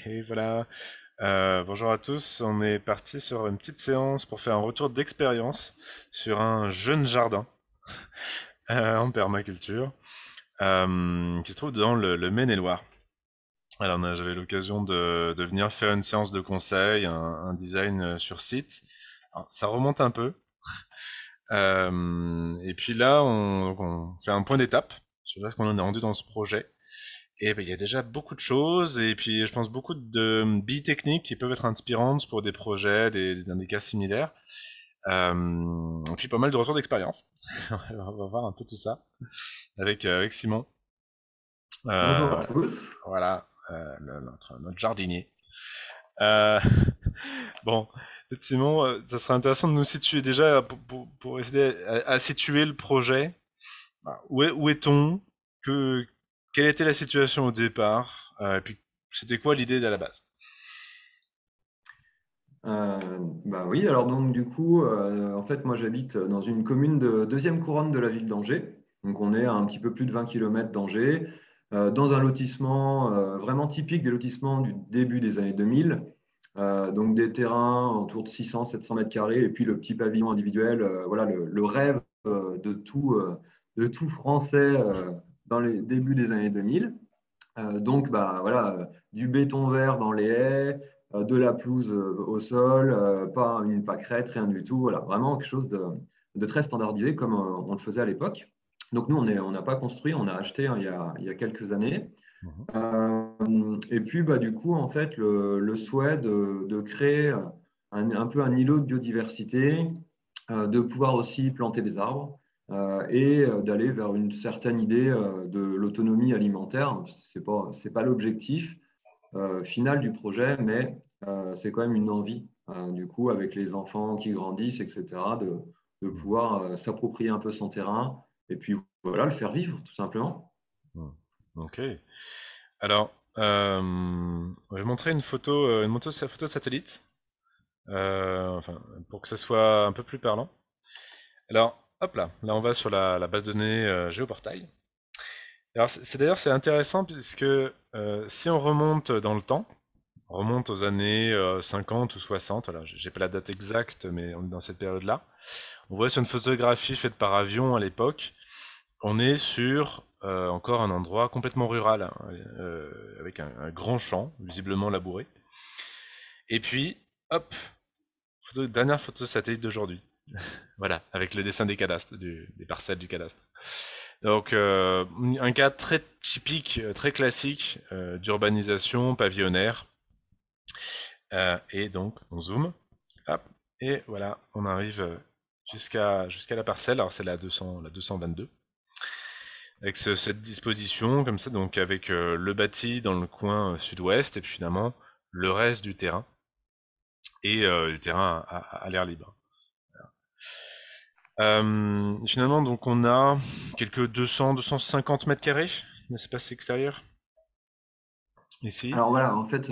Et voilà. Bonjour à tous. On est parti sur une petite séance pour faire un retour d'expérience sur un jeune jardin en permaculture qui se trouve dans le Maine-et-Loire. Alors, j'avais l'occasion de venir faire une séance de conseil, un design sur site. Alors, ça remonte un peu. Et puis là, on fait un point d'étape sur là ce qu'on en est rendu dans ce projet. Et ben, il y a déjà beaucoup de choses, et puis je pense beaucoup de billes techniques qui peuvent être inspirantes pour des projets, dans des cas similaires. Et puis pas mal de retours d'expérience. On va voir un peu tout ça avec Simon. Bonjour Euh, à tous. voilà, notre jardinier. Euh, bon, Simon, ça serait intéressant de nous situer déjà pour essayer à situer le projet. Où est-on? Que, Quelle était la situation au départ? Et puis, c'était quoi l'idée à la base? Bah oui, alors donc du coup, en fait, moi j'habite dans une commune de deuxième couronne de la ville d'Angers. Donc on est à un petit peu plus de 20 km d'Angers, dans un lotissement vraiment typique des lotissements du début des années 2000. Donc des terrains autour de 600-700 mètres carrés et puis le petit pavillon individuel, voilà le rêve de tout Français dans les débuts des années 2000. Donc, bah, voilà, du béton vert dans les haies, de la pelouse au sol, pas une pâquerette, rien du tout. Voilà, vraiment quelque chose de très standardisé comme on le faisait à l'époque. Donc, nous, on n'a pas construit, on a acheté hein, il y a quelques années. Mhm. Et puis, bah, du coup, en fait, le souhait de créer un peu un îlot de biodiversité, de pouvoir aussi planter des arbres et d'aller vers une certaine idée de l'autonomie alimentaire. C'est pas l'objectif final du projet, mais c'est quand même une envie, du coup, avec les enfants qui grandissent, etc., de Mhm. pouvoir s'approprier un peu son terrain et puis voilà, le faire vivre, tout simplement. Mhm. Ok. Alors, je vais montrer une photo satellite, enfin, pour que ça soit un peu plus parlant. Alors, hop là on va sur la base de données Géoportail. Alors, c'est intéressant puisque si on remonte dans le temps, on remonte aux années 50 ou 60, alors j'ai pas la date exacte, mais on est dans cette période-là. On voit sur une photographie faite par avion à l'époque, on est sur encore un endroit complètement rural, hein, avec un grand champ, visiblement labouré. Et puis, hop, dernière photo satellite d'aujourd'hui. Voilà, avec le dessin des cadastres, des parcelles du cadastre. Donc, un cas très typique, très classique d'urbanisation pavillonnaire. Et donc, on zoome, hop, et voilà, on arrive jusqu'à la parcelle. Alors, c'est la 222. Avec cette disposition comme ça, donc avec le bâti dans le coin sud-ouest et puis finalement le reste du terrain et le terrain à l'air libre. Finalement, donc on a quelques 200-250 mètres carrés d'espace extérieur ici. Alors voilà, en fait,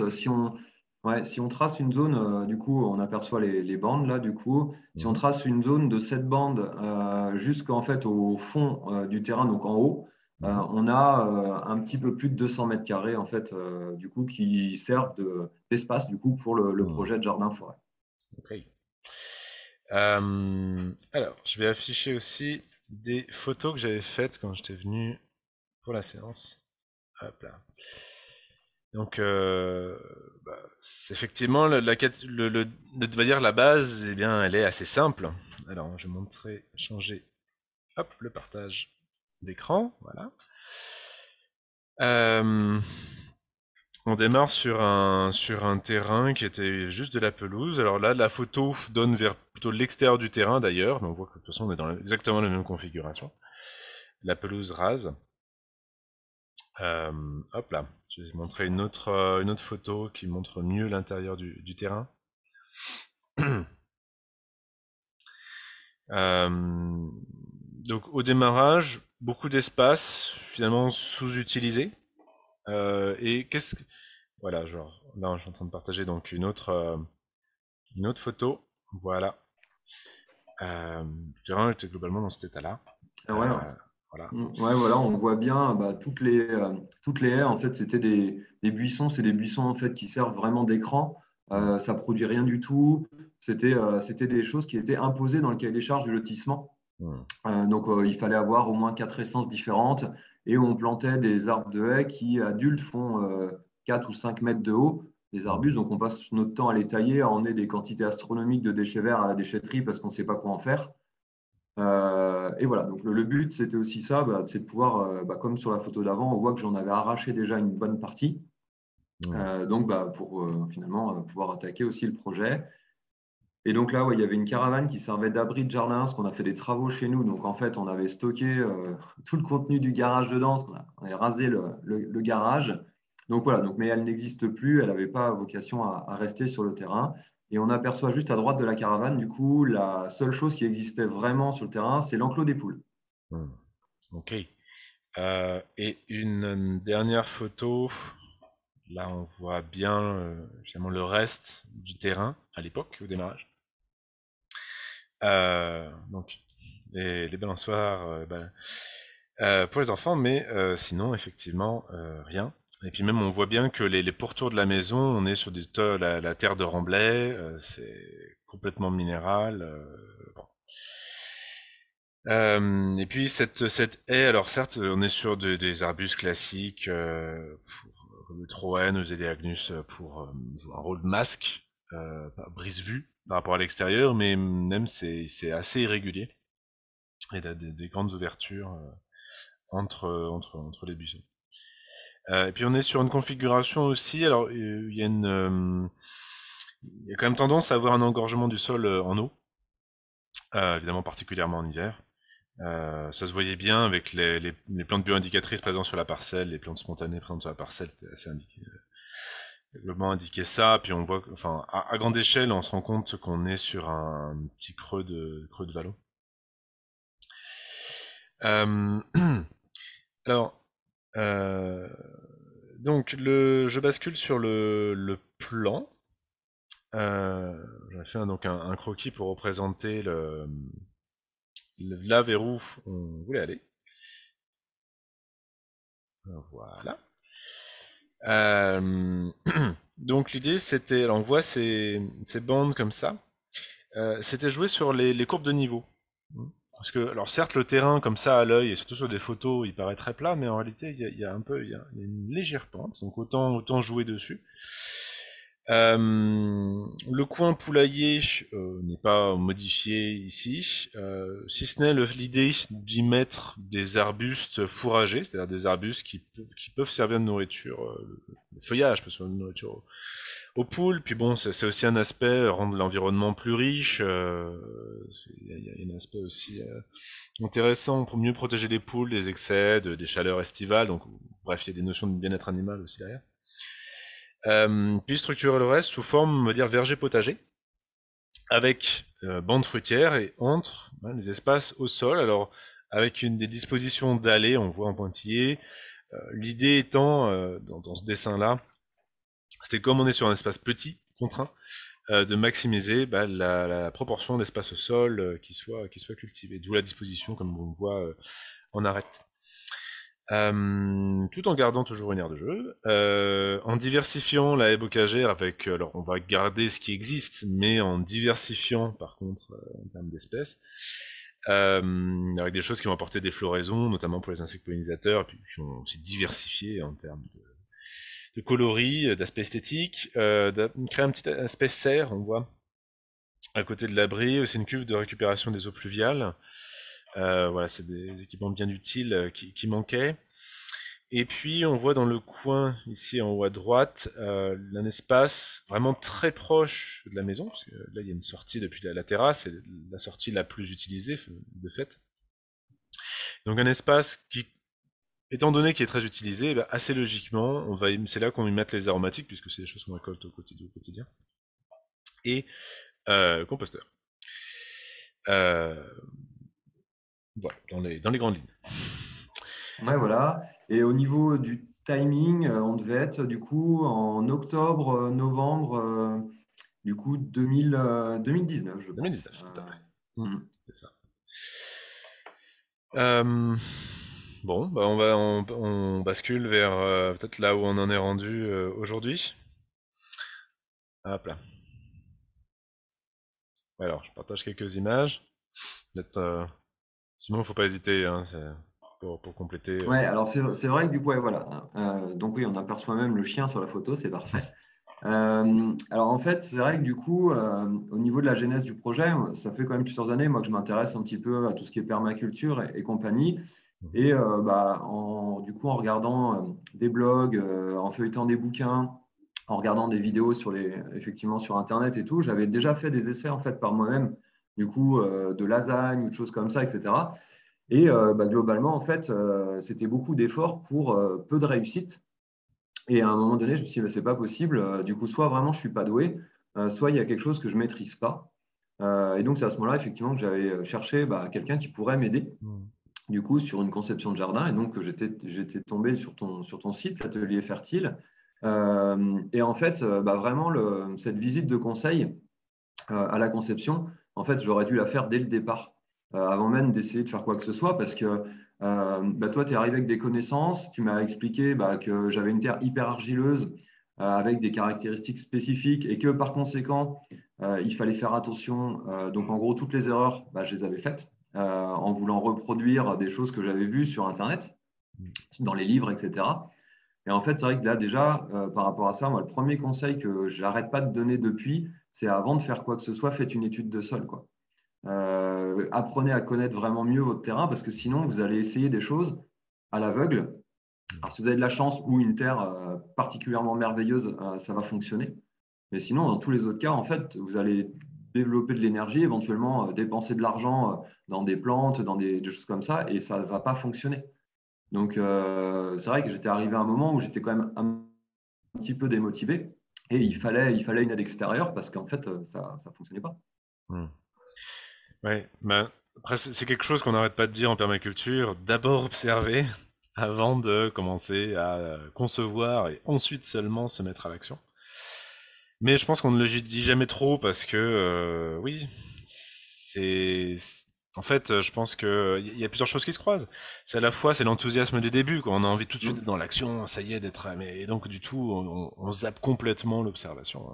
ouais, si on trace une zone, du coup, on aperçoit les bandes là, du coup. Si on Mhm. trace une zone de cette bande jusqu'en fait au fond du terrain, donc en haut, Mhm. on a un petit peu plus de 200 mètres carrés en fait, du coup, qui servent d'espace du coup pour le Mhm. projet de jardin-forêt. Ok. Alors, je vais afficher aussi des photos que j'avais faites quand j'étais venu pour la séance. Hop là. Donc, effectivement, on va dire la base, eh bien, elle est assez simple. Alors, je vais montrer, changer, hop, le partage d'écran, voilà. Euh, on démarre sur un terrain qui était juste de la pelouse. Alors là, la photo donne vers plutôt l'extérieur du terrain d'ailleurs. Donc, on voit que de toute façon, on est dans exactement la même configuration. La pelouse rase. Hop là. Je vais montrer une autre photo qui montre mieux l'intérieur du terrain. Euh, donc au démarrage, beaucoup d'espace finalement sous-utilisé. Et qu'est-ce que... Voilà, genre, là je suis en train de partager donc une autre photo. Voilà. Le terrain était globalement dans cet état-là. Ah ouais, Euh, Voilà. Ouais, voilà, on voit bien toutes les haies, en fait, c'était des buissons, c'est des buissons en fait qui servent vraiment d'écran. Mm. Ça produit rien du tout. C'était des choses qui étaient imposées dans le cahier des charges du lotissement. Mm. Il fallait avoir au moins 4 essences différentes et on plantait des arbres de haies qui, adultes, font 4 ou 5 mètres de haut, des Mm. arbustes. Donc, on passe notre temps à les tailler, à emmener des quantités astronomiques de déchets verts à la déchetterie parce qu'on ne sait pas quoi en faire. Et voilà, donc le but, c'était aussi ça, c'est de pouvoir, comme sur la photo d'avant, on voit que j'en avais arraché déjà une bonne partie. Mm. Pour finalement pouvoir attaquer aussi le projet. Et donc là, ouais, il y avait une caravane qui servait d'abri de jardin, parce qu'on a fait des travaux chez nous. Donc en fait, on avait stocké tout le contenu du garage dedans, parce on avait rasé le garage. Donc voilà, mais elle n'existe plus, elle n'avait pas vocation à rester sur le terrain. Et on aperçoit juste à droite de la caravane, du coup, la seule chose qui existait vraiment sur le terrain, c'est l'enclos des poules. Mm. Ok. Et une dernière photo. Là, on voit bien finalement le reste du terrain à l'époque, au démarrage. Donc, les balançoires pour les enfants, mais sinon, effectivement, rien. Et puis même, on voit bien que les pourtours de la maison, on est sur la terre de remblai, c'est complètement minéral. Bon. Et puis cette haie, alors certes, on est sur des arbustes classiques, pour le Troène, ou Zédéagnus pour jouer un rôle de masque, brise-vue par rapport à l'extérieur, mais même c'est assez irrégulier. Et des grandes ouvertures entre les buissons. Et puis on est sur une configuration aussi, alors il y a quand même tendance à avoir un engorgement du sol en eau, évidemment particulièrement en hiver. Ça se voyait bien avec les plantes bioindicatrices présentes sur la parcelle, les plantes spontanées présentes sur la parcelle, c'était assez indiqué, globalement indiqué ça. Puis on voit, enfin, à grande échelle, on se rend compte qu'on est sur un petit creux de vallon. Euh, alors, euh, donc je bascule sur le plan. J'avais fait donc un croquis pour représenter là vers où on voulait aller. Voilà. Euh, donc l'idée c'était, alors on voit ces bandes comme ça, c'était jouer sur les courbes de niveau. Parce que, alors certes le terrain comme ça à l'œil, et surtout sur des photos, il paraît très plat, mais en réalité il y a un peu, il y a une légère pente, donc autant jouer dessus. Le coin poulailler n'est pas modifié ici, si ce n'est l'idée d'y mettre des arbustes fourragés, c'est-à-dire des arbustes qui peuvent servir de nourriture, le feuillage peut servir de nourriture aux poules, puis bon, c'est aussi un aspect, rendre l'environnement plus riche, il y a un aspect aussi intéressant pour mieux protéger les poules des excès, des chaleurs estivales, donc bref, il y a des notions de bien-être animal aussi derrière. Puis structurer le reste sous forme, on va dire, verger potager, avec bande fruitière et entre les espaces au sol. Alors, avec des dispositions d'allées, on voit en pointillé. L'idée étant, dans ce dessin-là, c'était comme on est sur un espace petit, contraint, de maximiser la proportion d'espace au sol qui soit cultivé. D'où la disposition, comme on le voit, en arête. Tout en gardant toujours une aire de jeu, en diversifiant la haie bocagère avec, alors on va garder ce qui existe, mais en diversifiant par contre en termes d'espèces, avec des choses qui vont apporter des floraisons, notamment pour les insectes pollinisateurs, et puis qui vont aussi diversifier en termes de coloris, d'aspect esthétique, créer un petit aspect serre, on voit, à côté de l'abri, aussi une cuve de récupération des eaux pluviales. Voilà, c'est des équipements bien utiles qui manquaient. Et puis on voit dans le coin, ici en haut à droite, un espace vraiment très proche de la maison, parce que là il y a une sortie depuis la terrasse, c'est la sortie la plus utilisée de fait. Donc un espace qui, étant donné qu'il est très utilisé, assez logiquement, c'est là qu'on va y mettre les aromatiques, puisque c'est des choses qu'on récolte au quotidien, et composteur. Euh, voilà, dans les grandes lignes. Ouais, voilà. Et au niveau du timing, on devait être du coup en octobre, novembre, du coup 2019, je pense. 2019, tout à fait. Mm, Hmm. c'est ça. Euh, Bon, bah on bascule vers peut-être là où on en est rendu aujourd'hui. Hop là. Alors, je partage quelques images. Peut-être, sinon, faut pas hésiter hein, pour compléter. Ouais, alors c'est vrai que du coup, ouais, voilà. Donc oui, on aperçoit même le chien sur la photo, c'est parfait. Alors en fait, c'est vrai que du coup, au niveau de la genèse du projet, ça fait quand même plusieurs années moi que je m'intéresse un petit peu à tout ce qui est permaculture et compagnie. Mhm. Et du coup, en regardant des blogs, en feuilletant des bouquins, en regardant des vidéos effectivement sur Internet et tout, j'avais déjà fait des essais en fait par moi-même, du coup, de lasagne ou de choses comme ça, etc. Et globalement, en fait, c'était beaucoup d'efforts pour peu de réussite. Et à un moment donné, je me suis dit, bah, c'est pas possible. Du coup, soit vraiment je suis pas doué, soit il y a quelque chose que je maîtrise pas. Et donc, c'est à ce moment-là, effectivement, que j'avais cherché quelqu'un qui pourrait m'aider, Mhm. du coup, sur une conception de jardin. Et donc, j'étais tombé sur ton site, l'Atelier Fertile. Et en fait, vraiment, cette visite de conseil à la conception, en fait, j'aurais dû la faire dès le départ, avant même d'essayer de faire quoi que ce soit, parce que toi, tu es arrivé avec des connaissances, tu m'as expliqué que j'avais une terre hyper argileuse, avec des caractéristiques spécifiques, et que par conséquent, il fallait faire attention. Donc, en gros, toutes les erreurs, je les avais faites, en voulant reproduire des choses que j'avais vues sur Internet, dans les livres, etc. Et en fait, c'est vrai que là, déjà, par rapport à ça, moi, le premier conseil que j'arrête pas de donner depuis, c'est avant de faire quoi que ce soit, faites une étude de sol, quoi. Apprenez à connaître vraiment mieux votre terrain parce que sinon, vous allez essayer des choses à l'aveugle. Alors, si vous avez de la chance ou une terre particulièrement merveilleuse, ça va fonctionner. Mais sinon, dans tous les autres cas, en fait, vous allez développer de l'énergie, éventuellement dépenser de l'argent dans des plantes, dans des choses comme ça, et ça ne va pas fonctionner. Donc, c'est vrai que j'étais arrivé à un moment où j'étais quand même un petit peu démotivé et il fallait une aide extérieure parce qu'en fait, ça ne fonctionnait pas. Mhm. Ouais, bah, après c'est quelque chose qu'on n'arrête pas de dire en permaculture. D'abord observer avant de commencer à concevoir et ensuite seulement se mettre à l'action. Mais je pense qu'on ne le dit jamais trop parce que oui, en fait, je pense que il y a plusieurs choses qui se croisent. C'est à la fois c'est l'enthousiasme du début, quoi. On a envie tout de suite d'être Mm. dans l'action, ça y est, et donc du tout, on zappe complètement l'observation.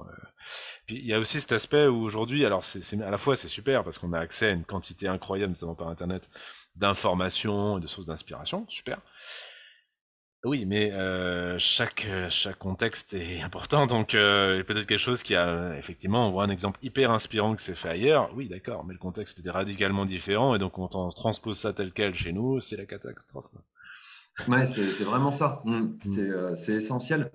Puis il y a aussi cet aspect où aujourd'hui, alors à la fois c'est super parce qu'on a accès à une quantité incroyable, notamment par Internet, d'informations et de sources d'inspiration, super. Oui, mais chaque contexte est important, donc peut-être quelque chose qui a effectivement, on voit un exemple hyper inspirant que c'est fait ailleurs. Oui, d'accord, mais le contexte était radicalement différent et donc transpose ça tel quel chez nous, c'est la catastrophe. Ouais, c'est vraiment ça. Mm. Mm. C'est essentiel.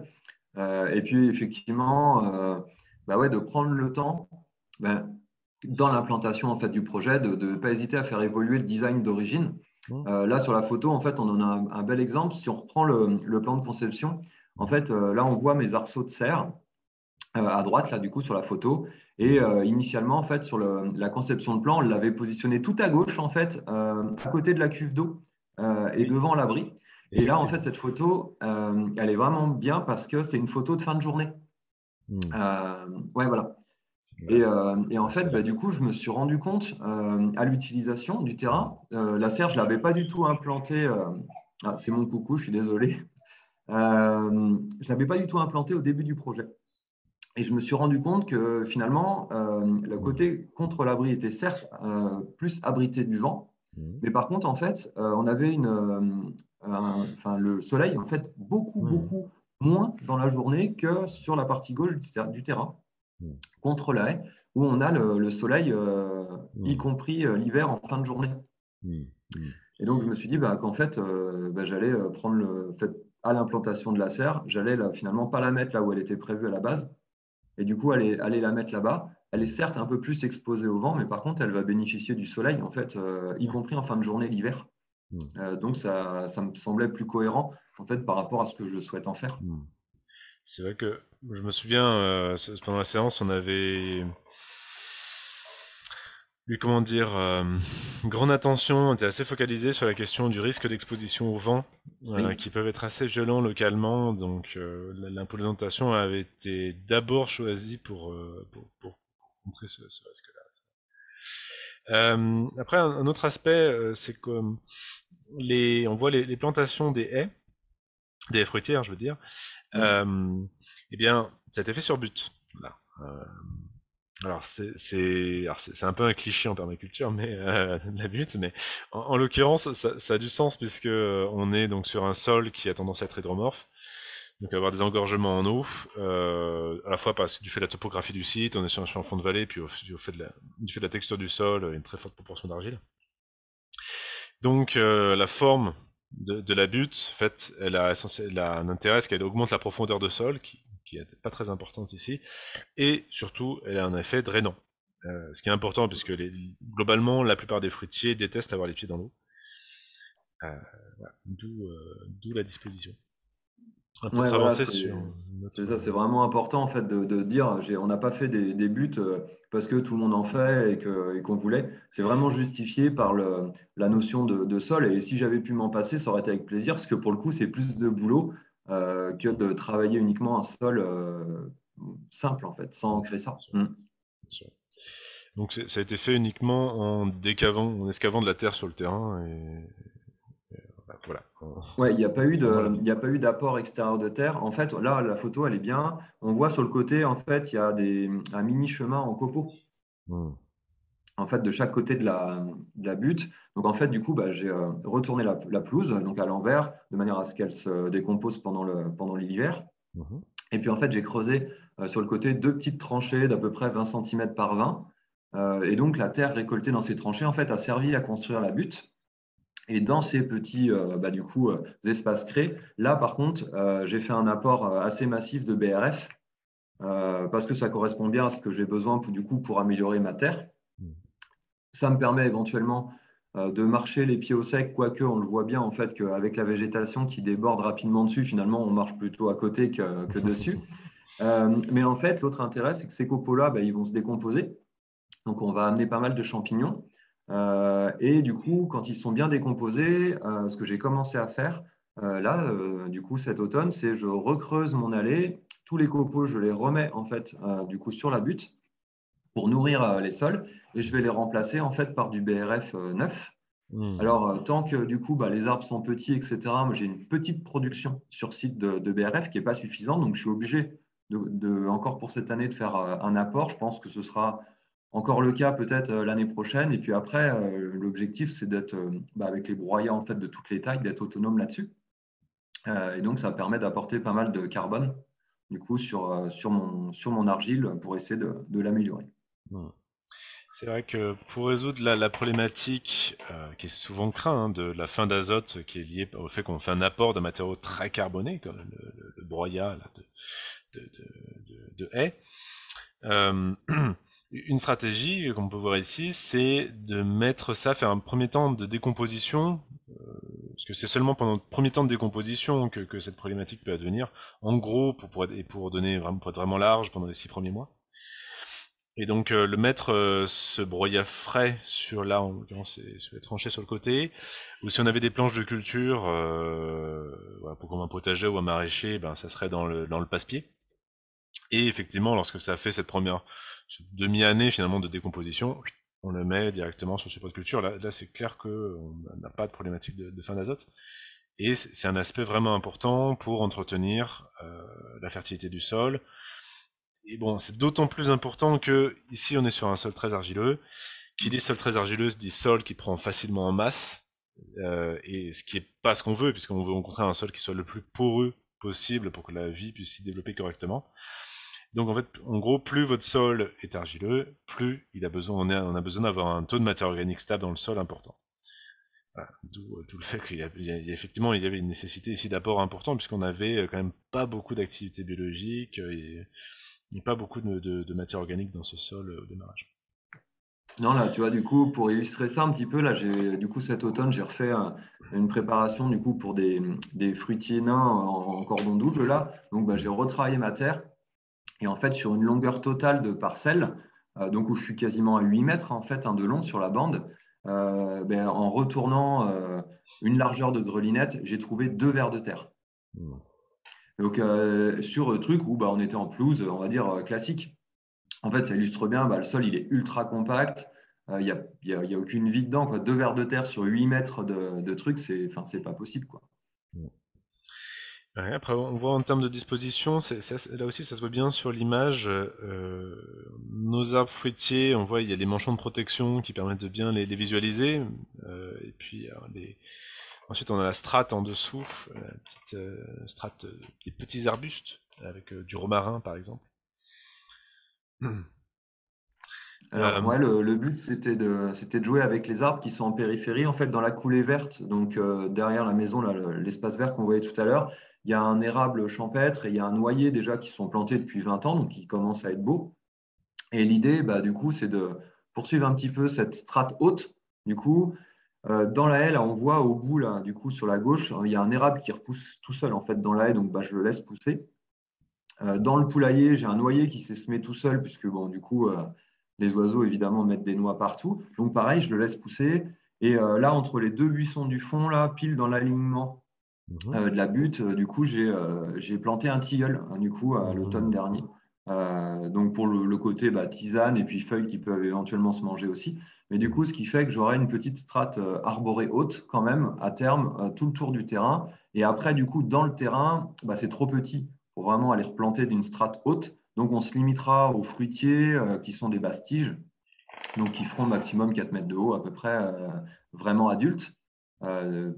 Et puis, effectivement, ouais, de prendre le temps, ben, dans l'implantation en fait, du projet, de ne pas hésiter à faire évoluer le design d'origine. Mm. Là, sur la photo, en fait, on en a un bel exemple. Si on reprend le plan de conception, en Mhm. fait, là, on voit mes arceaux de serre à droite, là, du coup, sur la photo. Et initialement, en fait, sur la conception de plan, on l'avait positionné tout à gauche, en fait, à côté de la cuve d'eau et Oui, devant l'abri. Et là, en fait, effectivement. cette photo, elle est vraiment bien parce que c'est une photo de fin de journée. Mm. Ouais, voilà. Ouais, Et en fait, c'est là. du coup, je me suis rendu compte à l'utilisation du terrain. La serre, je ne l'avais pas du tout implantée. Ah, c'est mon coucou, je suis désolé. Je ne l'avais pas du tout implantée au début du projet. Et je me suis rendu compte que finalement, le Mm. côté contre l'abri était certes plus abrité du vent, Mm. mais par contre, en fait, on avait le soleil, en fait, Mm. beaucoup moins dans la journée que sur la partie gauche du terrain, Mm. contre la haie, où on a le soleil, y Mm. compris l'hiver en fin de journée. Mm. Mm. Et donc, je me suis dit qu'en fait, j'allais prendre à l'implantation de la serre, j'allais finalement pas la mettre là où elle était prévue à la base, et du coup, aller la mettre là-bas. Elle est certes un peu plus exposée au vent, mais par contre, elle va bénéficier du soleil, en fait, y Ouais. compris en fin de journée l'hiver. Mm. Donc, ça me semblait plus cohérent, en fait, par rapport à ce que je souhaite en faire. Mm. C'est vrai que je me souviens, pendant la séance, on avait eu, comment dire, grande attention, on était assez focalisé sur la question du risque d'exposition au vent, Oui, qui peuvent être assez violents localement, donc l'implémentation avait été d'abord choisie pour contrer ce risque-là. Après, un autre aspect, c'est que on voit les plantations des haies fruitières, je veux dire, Mm. eh bien, ça a été fait sur but. Voilà. Alors c'est un peu un cliché en permaculture, mais la butte, mais en l'occurrence ça a du sens puisque on est donc sur un sol qui a tendance à être hydromorphe, donc avoir des engorgements en eau, à la fois du fait de la topographie du site, on est sur un fond de vallée, puis au fait du fait de la texture du sol, une très forte proportion d'argile. Donc la forme de la butte, en fait, elle a un intérêt, c'est qu'elle augmente la profondeur de sol, qui est pas très importante ici, et surtout, elle a un effet drainant. Ce qui est important, puisque globalement, la plupart des fruitiers détestent avoir les pieds dans l'eau. Voilà. D'où la disposition. On va Ouais, peut-être voilà, avancer sur c'est notre... ça, c'est vraiment important en fait de dire, on n'a pas fait des buts parce que tout le monde en fait et qu'on voulait. C'est vraiment justifié par la notion de sol. Et si j'avais pu m'en passer, ça aurait été avec plaisir parce que pour le coup, c'est plus de boulot que de travailler uniquement un sol simple en fait, sans créer ça. Mm. Bien sûr. Donc ça a été fait uniquement en escavant de la terre sur le terrain, et voilà. Ouais, Vraiment la il n'y a pas eu d'apport extérieur de terre. En fait, là, la photo, elle est bien. On voit sur le côté, en fait, il y a un mini chemin en copeaux. Hmm. En fait, de chaque côté de la butte. Donc, en fait, du coup, bah, j'ai retourné la pelouse donc à l'envers, de manière à ce qu'elle se décompose pendant l'hiver. Mhm. Et puis, en fait, j'ai creusé sur le côté deux petites tranchées d'à peu près 20 cm par 20. Et donc, la terre récoltée dans ces tranchées, en fait, a servi à construire la butte. Et dans ces petits bah, du coup, espaces créés, là, par contre, j'ai fait un apport assez massif de BRF parce que ça correspond bien à ce que j'ai besoin du coup, pour améliorer ma terre. Ça me permet éventuellement de marcher les pieds au sec, quoique on le voit bien en fait qu'avec la végétation qui déborde rapidement dessus, finalement on marche plutôt à côté que dessus. Mais en fait, l'autre intérêt, c'est que ces copeaux-là, bah, ils vont se décomposer. Donc on va amener pas mal de champignons. Et du coup, quand ils sont bien décomposés, ce que j'ai commencé à faire là, du coup cet automne, c'est je recreuse mon allée. Tous les copeaux, je les remets en fait du coup sur la butte pour nourrir les sols et je vais les remplacer en fait par du BRF neuf. Hmm. Alors, tant que du coup, bah, les arbres sont petits, etc., moi, j'ai une petite production sur site de BRF qui n'est pas suffisante. Donc, je suis obligé encore pour cette année de faire un apport. Je pense que ce sera encore le cas peut-être l'année prochaine. Et puis après, l'objectif, c'est d'être, bah, avec les broyats en fait, de toutes les tailles, d'être autonome là-dessus. Et donc, ça permet d'apporter pas mal de carbone du coup, sur mon argile pour essayer de l'améliorer. Hmm. C'est vrai que pour résoudre la problématique qui est souvent crainte de la fin d'azote qui est liée au fait qu'on fait un apport de matériaux très carbonés comme le broyat là, de haies, euh, une stratégie qu'on peut voir ici, c'est de mettre ça, faire un premier temps de décomposition, parce que c'est seulement pendant le premier temps de décomposition que cette problématique peut advenir. En gros, pour être vraiment large pendant les 6 premiers mois. Et donc le mettre ce broyat frais sur là, en l'occurrence c'est sur les tranchées sur le côté, ou si on avait des planches de culture, voilà, pour comme un potager ou un maraîcher, ben ça serait dans le passe-pied. Et effectivement, lorsque ça fait cette demi-année finalement de décomposition, on le met directement sur le support de culture. Là c'est clair que on n'a pas de problématique de fin d'azote. Et c'est un aspect vraiment important pour entretenir la fertilité du sol. Et bon, c'est d'autant plus important que ici on est sur un sol très argileux. Qui dit sol très argileux dit sol qui prend facilement en masse, et ce qui est pas ce qu'on veut, puisqu'on veut au contraire un sol qui soit le plus poreux possible pour que la vie puisse s'y développer correctement. Donc en fait, en gros, plus votre sol est argileux, plus on a besoin d'avoir un taux de matière organique stable dans le sol important. Voilà. D'où le fait effectivement il y avait une nécessité ici d'apport important puisqu'on avait quand même pas beaucoup d'activité biologique et pas beaucoup de matière organique dans ce sol au démarrage. Non, là, tu vois, du coup, pour illustrer ça un petit peu, là, du coup, cet automne, j'ai refait une préparation, du coup, pour des fruitiers nains en cordon double, là. Donc, bah, j'ai retravaillé ma terre. Et en fait, sur une longueur totale de parcelle, donc où je suis quasiment à 8 mètres, en fait, hein, de long sur la bande, ben, en retournant une largeur de grelinette, j'ai trouvé 2 vers de terre. Hmm. Donc, sur le truc où bah, on était en pelouse, on va dire, classique. En fait, ça illustre bien, bah, le sol, il est ultra compact. y a aucune vie dedans, quoi. 2 vers de terre sur 8 mètres de trucs, c'est pas possible, quoi. Ouais, après, on voit en termes de disposition, là aussi ça se voit bien sur l'image. Nos arbres fruitiers, on voit il y a des manchons de protection qui permettent de bien les visualiser. Et puis ensuite on a la strate en dessous, la petite strate des petits arbustes avec du romarin par exemple. Alors, Euh, ouais, le but, c'était de jouer avec les arbres qui sont en périphérie, en fait, dans la coulée verte, donc derrière la maison, là, l'espace vert qu'on voyait tout à l'heure, il y a un érable champêtre et il y a un noyer déjà qui sont plantés depuis 20 ans, donc qui commence à être beau. Et l'idée, bah, du coup, c'est de poursuivre un petit peu cette strate haute. Du coup, dans la haie, là, on voit au bout, là, du coup, sur la gauche, il y a un érable qui repousse tout seul, en fait, dans la haie, donc bah, je le laisse pousser. Dans le poulailler, j'ai un noyer qui s'est semé tout seul, puisque bon, du coup, les oiseaux, évidemment, mettent des noix partout. Donc, pareil, je le laisse pousser. Et là, entre les deux buissons du fond, là, pile dans l'alignement mhm, de la butte, du coup, j'ai planté un tilleul, hein, du coup, à l'automne mhm, dernier. Donc, pour le côté bah, tisane et puis feuilles qui peuvent éventuellement se manger aussi. Mais du coup, mhm, ce qui fait que j'aurai une petite strate arborée haute, quand même, à terme, tout le tour du terrain. Et après, du coup, dans le terrain, bah, c'est trop petit pour vraiment aller replanter d'une strate haute. Donc, on se limitera aux fruitiers qui sont des bastiges, donc qui feront maximum 4 mètres de haut, à peu près, vraiment adultes,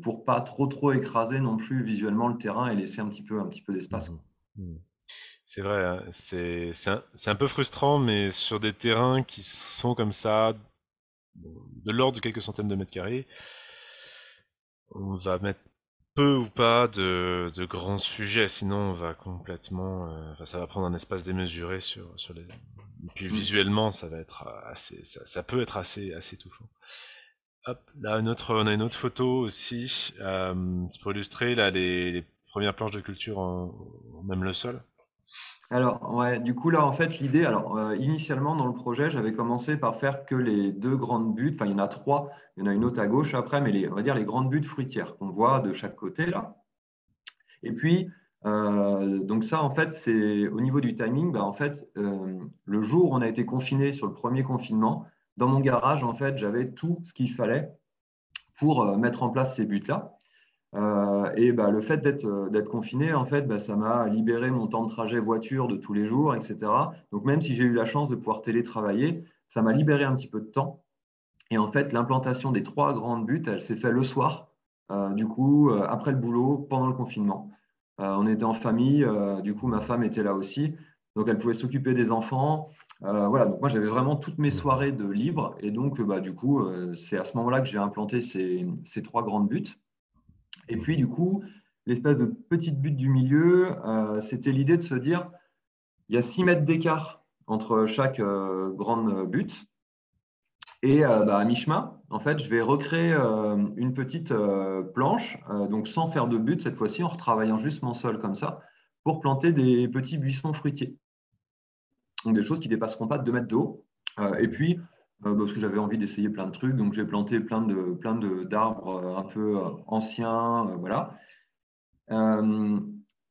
pour pas trop écraser non plus visuellement le terrain et laisser un petit peu d'espace, mhm, quoi. mhm. C'est vrai, hein, c'est un peu frustrant, mais sur des terrains qui sont comme ça, bon, de l'ordre de quelques centaines de mètres carrés, on va mettre peu ou pas de grands sujets, sinon on va complètement, enfin, ça va prendre un espace démesuré sur les. Et puis Mm. visuellement, ça va être assez, ça peut être assez étouffant. Hop, là on a une autre photo aussi, c'est pour illustrer là les premières planches de culture même le sol. Alors, ouais, du coup, là, en fait, l'idée, alors, initialement, dans le projet, j'avais commencé par faire que les deux grandes buttes, enfin, il y en a trois, il y en a une autre à gauche après, mais on va dire les grandes buttes fruitières qu'on voit de chaque côté, là. Et puis, donc ça, en fait, c'est au niveau du timing, bah, en fait, le jour où on a été confiné sur le premier confinement, dans mon garage, en fait, j'avais tout ce qu'il fallait pour mettre en place ces buts-là. Et bah, le fait d'être confiné, en fait, bah, ça m'a libéré mon temps de trajet voiture de tous les jours, etc. Donc, même si j'ai eu la chance de pouvoir télétravailler, ça m'a libéré un petit peu de temps. Et en fait, l'implantation des trois grandes buttes, elle s'est faite le soir, du coup, après le boulot, pendant le confinement. On était en famille, du coup, ma femme était là aussi, donc elle pouvait s'occuper des enfants. Voilà, donc moi j'avais vraiment toutes mes Mhm. soirées de libre, et donc bah, du coup, c'est à ce moment-là que j'ai implanté ces trois grandes buttes. Et puis, Mhm. du coup, l'espèce de petite butte du milieu, c'était l'idée de se dire, il y a 6 mètres d'écart entre chaque grande butte. Et bah, à mi-chemin, en fait, je vais recréer une petite planche, donc sans faire de but cette fois-ci, en retravaillant juste mon sol comme ça, pour planter des petits buissons fruitiers. Donc des choses qui ne dépasseront pas de 2 mètres de haut. Et Mhm. puis, parce que j'avais envie d'essayer plein de trucs, donc j'ai planté d'arbres un peu anciens, voilà. euh,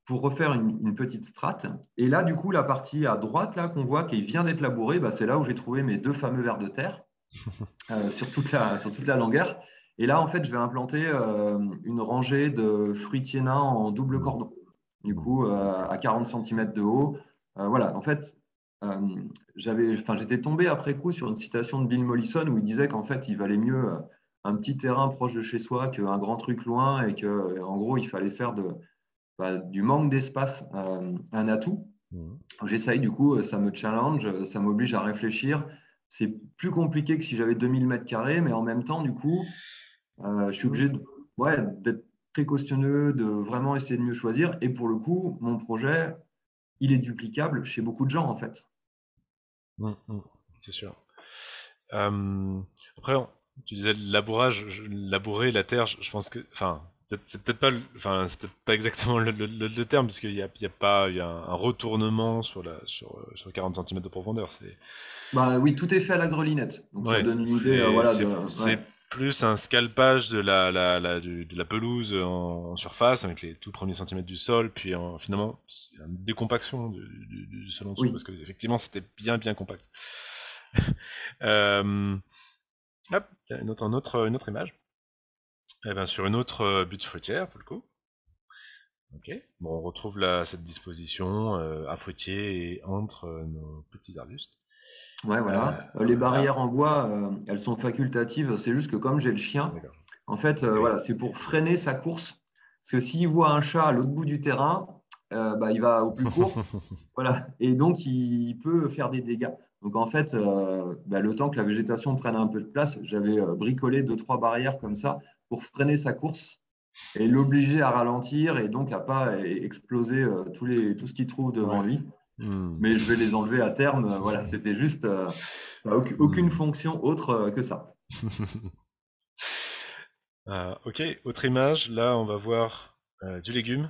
pour refaire une petite strate. Et là, du coup, la partie à droite là qu'on voit qui vient d'être labourée, bah, c'est là où j'ai trouvé mes deux fameux vers de terre sur toute la longueur. Et là, en fait, je vais implanter une rangée de fruitiers nains en double cordon, du Mhm. coup, à 40 centimètres de haut. Voilà, en fait, euh, j'étais tombé après coup sur une citation de Bill Mollison où il disait qu'en fait, il valait mieux un petit terrain proche de chez soi qu'un grand truc loin et que, en gros, il fallait faire du manque d'espace un atout. Mhm. J'essaye, du coup, ça me challenge, ça m'oblige à réfléchir. C'est plus compliqué que si j'avais 2000 mètres carrés, mais en même temps, du coup, je suis obligé ouais, d'être précautionneux, de vraiment essayer de mieux choisir. Et pour le coup, mon projet, il est duplicable chez beaucoup de gens, en fait. Mhm. Mhm. C'est sûr. Euh, après, tu disais le labourage, labourer la terre, je pense que, enfin, c'est peut-être pas, c'est peut-être pas exactement le terme, puisqu'il y a pas, il y a un retournement sur 40 centimètres de profondeur. Bah oui, tout est fait à la grelinette. Donc ça Ouais, donne une idée, voilà, c'est ouais. plus un scalpage de de la pelouse en surface, avec les tout premiers centimètres du sol, puis finalement, c'est une décompaction du sol en dessous, parce Oui. que effectivement, c'était bien compact. Euh, Hop, il y a une autre image. Eh ben, sur une autre butte fruitière, pour le coup. Ok. Bon, on retrouve là cette disposition à fruitier et entre nos petits arbustes. Ouais, voilà. Les Ah, barrières en bois, elles sont facultatives. C'est juste que comme j'ai le chien, d'accord. en fait, Eh oui. voilà, c'est pour freiner sa course. Parce que s'il voit un chat à l'autre bout du terrain, bah, il va au plus court. Voilà. Et donc, il peut faire des dégâts. Donc, en fait, bah, le temps que la végétation prenne un peu de place, j'avais bricolé deux, trois barrières comme ça pour freiner sa course et l'obliger à ralentir et donc à pas exploser tout ce qu'il trouve devant Ouais. lui. Hmm. Mais je vais les enlever à terme. Voilà, c'était juste, ça n'a aucune Hmm. fonction autre que ça. Ok, autre image. Là, on va voir du légume.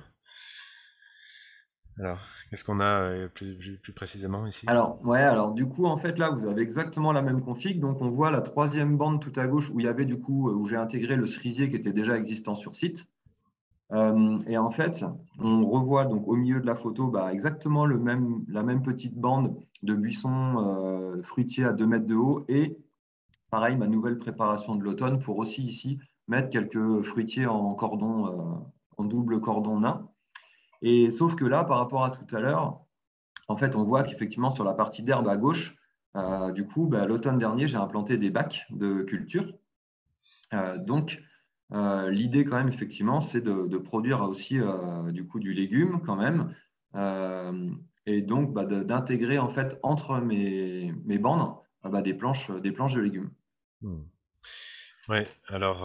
Alors, qu'est-ce qu'on a plus précisément ici? Alors, ouais, alors du coup, en fait, là, vous avez exactement la même config. Donc, on voit la troisième bande tout à gauche où il y avait du coup, où j'ai intégré le cerisier qui était déjà existant sur site. Et en fait, on revoit donc au milieu de la photo bah, exactement la même petite bande de buissons fruitiers à 2 mètres de haut et pareil, ma nouvelle préparation de l'automne pour aussi ici mettre quelques fruitiers en cordon, en double cordon nain. Et sauf que là, par rapport à tout à l'heure, en fait, on voit qu'effectivement sur la partie d'herbe à gauche, du coup, bah, l'automne dernier, j'ai implanté des bacs de culture. Donc, l'idée quand même, effectivement, c'est de produire aussi du coup du légume quand même. Euh, et donc, bah, d'intégrer en fait entre mes bandes bah, des planches de légumes. Hmm. Ouais, alors,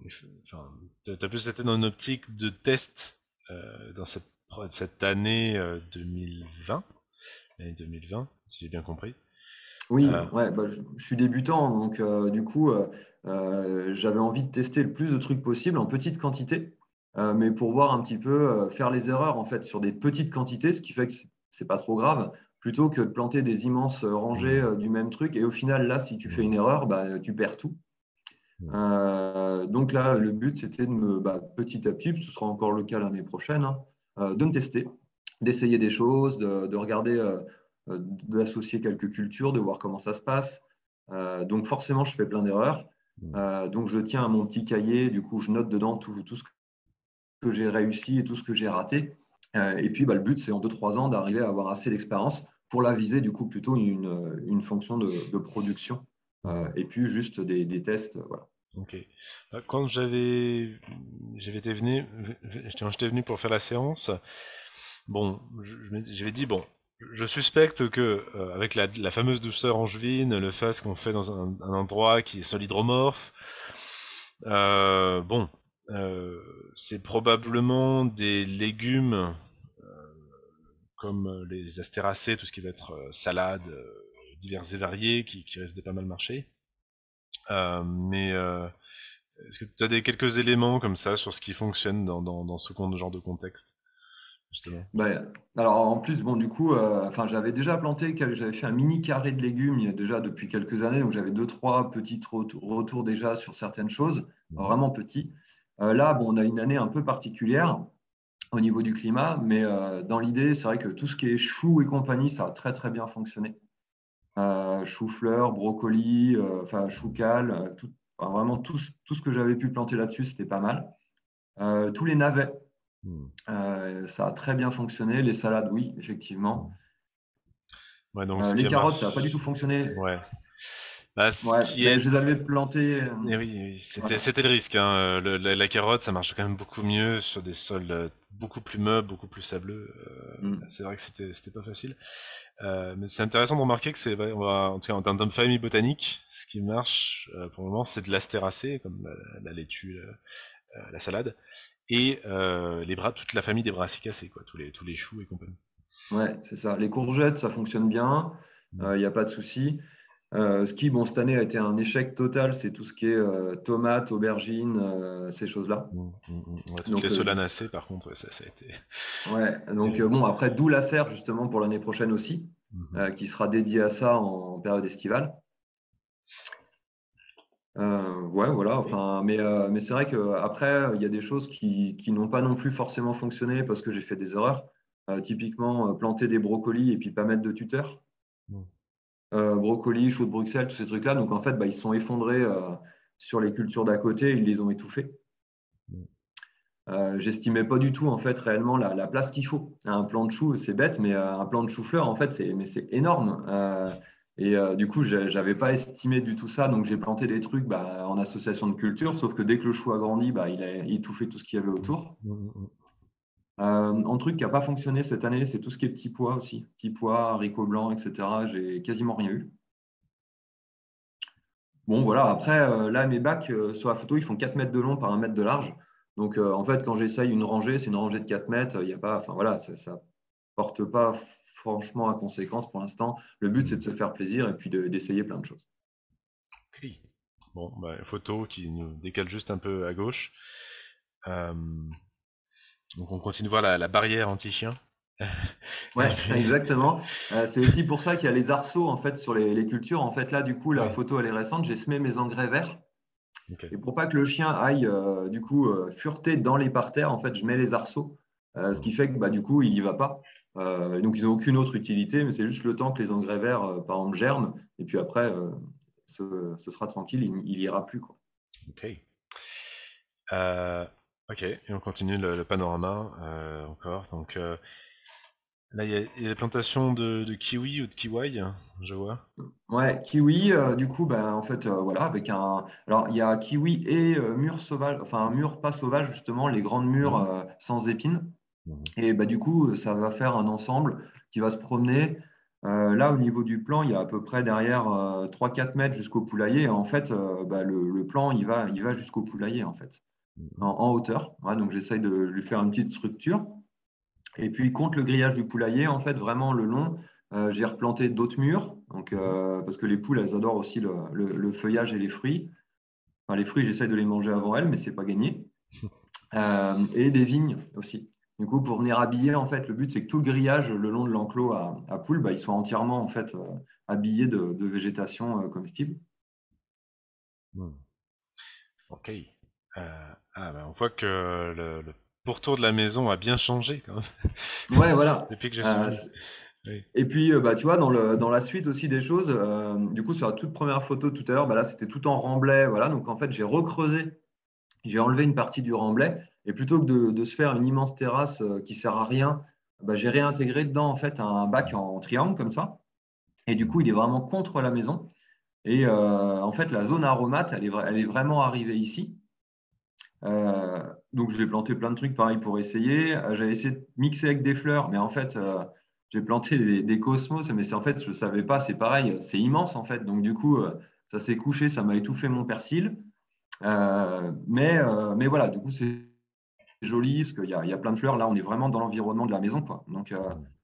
enfin, t'as plus été dans une optique de test dans cette année 2020, l'année 2020, si j'ai bien compris. Oui, Euh, ouais, bah, je suis débutant, donc du coup, j'avais envie de tester le plus de trucs possible en petite quantité, mais pour voir un petit peu faire les erreurs en fait sur des petites quantités, ce qui fait que c'est pas trop grave, plutôt que de planter des immenses rangées hmm, du même truc. Et au final, là, si tu fais hmm, une erreur, bah, tu perds tout. hmm, Donc là, le but, c'était de bah, petit à petit, ce sera encore le cas l'année prochaine, hein, de me tester, d'essayer des choses, de regarder, d'associer quelques cultures, de voir comment ça se passe. Donc forcément, je fais plein d'erreurs. hmm. Donc je tiens à mon petit cahier, du coup, je note dedans tout ce que j'ai réussi et tout ce que j'ai raté. Et puis, bah, le but, c'est en 2 3 ans d'arriver à avoir assez d'expérience pour la viser, du coup, plutôt une fonction de production. Hmm. Et puis juste des tests, voilà. Ok. Quand j'avais été venu, quand j'étais venu pour faire la séance, bon, j'avais dit bon, je suspecte que avec la fameuse douceur angevine, le face qu'on fait dans un endroit qui est solidromorphe, bon, c'est probablement des légumes comme les astéracées, tout ce qui va être salade, divers et variés, qui risquent de pas mal marcher. Mais est-ce que tu as quelques éléments comme ça sur ce qui fonctionne dans ce genre de contexte, justement? Bah, alors en plus, bon, du coup, enfin, j'avais déjà planté, j'avais fait un mini carré de légumes il y a déjà depuis quelques années, donc j'avais deux, trois petits retours déjà sur certaines choses, Mhm. vraiment petits. Là, bon, on a une année un peu particulière au niveau du climat, mais dans l'idée, c'est vrai que tout ce qui est chou et compagnie, ça a très très bien fonctionné. Chou-fleur, brocoli, enfin chou-cal, enfin, vraiment tout ce que j'avais pu planter là-dessus, c'était pas mal. Tous les navets. Mhm. Ça a très bien fonctionné. Les salades, oui, effectivement. Ouais, donc ce Les qui carottes, ça n'a pas du tout marche. fonctionné. Ouais. Bah, ce Ouais, qui mais est. je les avais plantées. Eh oui, oui, Voilà. c'était le risque, hein. La carotte, ça marche quand même beaucoup mieux sur des sols beaucoup plus meubles, beaucoup plus sableux. Mm. C'est vrai que c'était pas facile. Mais c'est intéressant de remarquer que c'est, ouais, en tout cas en termes de famille botanique, ce qui marche pour le moment, c'est de l'astéracée, comme la laitue, la salade, et toute la famille des brassicacées, quoi, tous les choux et compagnie. Ouais, c'est ça. Les courgettes, ça fonctionne bien. Mm. Il n'y a pas de souci. Ce qui, bon, cette année a été un échec total, c'est tout ce qui est tomates, aubergines, ces choses-là. Ouais, toutes les Donc, solanacées, par contre, ouais, ça a été ouais, donc terrible. bon, après, d'où la serre justement pour l'année prochaine aussi, Mhm. qui sera dédiée à ça en période estivale. Ouais, voilà. Enfin, mais c'est vrai qu'après, il y a des choses qui n'ont pas non plus forcément fonctionné parce que j'ai fait des erreurs. Typiquement, planter des brocolis et puis pas mettre de tuteur. Mm. brocoli, chou de Bruxelles, tous ces trucs-là. Donc en fait, ils se sont effondrés sur les cultures d'à côté, ils les ont étouffés. J'estimais pas du tout en fait réellement la place qu'il faut. Un plant de chou, c'est bête, mais un plant de chou-fleur, en fait, c'est énorme. Du coup, j'avais pas estimé du tout ça, donc j'ai planté des trucs en association de culture, sauf que dès que le chou a grandi, il a étouffé tout ce qu'il y avait autour. Un truc qui n'a pas fonctionné cette année, c'est tout ce qui est petits pois aussi. Petits pois, haricots blancs, etc. J'ai quasiment rien eu. Bon, voilà. Après, là, mes bacs, sur la photo, ils font 4 mètres de long par 1 mètre de large. Donc, en fait, quand j'essaye une rangée, c'est une rangée de 4 mètres. Il y a pas, enfin, voilà, ça ne porte pas franchement à conséquence pour l'instant. Le but, c'est de se faire plaisir et puis d'essayer plein de choses. Ok. Bon, photo qui nous décale juste un peu à gauche. Euh, donc on continue de voir la barrière anti-chien. Ouais, exactement. C'est aussi pour ça qu'il y a les arceaux en fait sur les cultures. En fait, là, du coup, la Ouais. photo elle est récente. J'ai semé mes engrais verts. Ok. Et pour pas que le chien aille du coup fureter dans les parterres, en fait, je mets les arceaux, ce qui fait que du coup, il y va pas. Donc, ils n'ont aucune autre utilité, mais c'est juste le temps que les engrais verts, par exemple, germent. Et puis après, ce sera tranquille, il ira plus, quoi. Ok. Euh, ok. Et on continue le panorama encore. Donc là, il y a les plantations de kiwi ou de kiwai, je vois. Ouais, kiwi, du coup, en fait, voilà, avec un. Alors, il y a kiwi et mûre sauvage, enfin, mûre pas sauvage, justement, les grandes mûres Mhm. sans épines. Mhm. Et du coup, ça va faire un ensemble qui va se promener. Là, au niveau du plan, il y a à peu près derrière 3-4 mètres jusqu'au poulailler. Et en fait, le plan, il va jusqu'au poulailler, en fait, Mhm. en hauteur. Ouais, donc, j'essaye de lui faire une petite structure. Et puis, contre le grillage du poulailler, en fait, vraiment le long, j'ai replanté d'autres murs. Donc, Mhm. parce que les poules, elles adorent aussi le feuillage et les fruits. Enfin, les fruits, j'essaye de les manger avant elles, mais c'est pas gagné. Et des vignes aussi. Du coup, pour venir habiller, en fait, le but, c'est que tout le grillage le long de l'enclos à poules, il soit entièrement en fait, habillé de végétation comestible. Mhm. Ok. On voit que le pourtour de la maison a bien changé quand même Ouais, voilà. depuis que je suis Euh, venu. Oui. et puis, tu vois, dans la suite aussi des choses, du coup, sur la toute première photo tout à l'heure, là, c'était tout en remblai. Voilà. Donc, en fait, j'ai recreusé, j'ai enlevé une partie du remblai. Et plutôt que de se faire une immense terrasse qui sert à rien, j'ai réintégré dedans, en fait, un bac en triangle comme ça. Et du coup, il est vraiment contre la maison. Et en fait, la zone aromate, elle est vraiment arrivée ici. Donc, j'ai planté plein de trucs pareil pour essayer. J'avais essayé de mixer avec des fleurs, mais en fait, j'ai planté des cosmos, mais en fait, je ne savais pas, c'est pareil, c'est immense en fait. Donc, du coup, ça s'est couché, ça m'a étouffé mon persil. Mais voilà, du coup, c'est joli parce qu'il y a plein de fleurs. Là, on est vraiment dans l'environnement de la maison, quoi. Donc,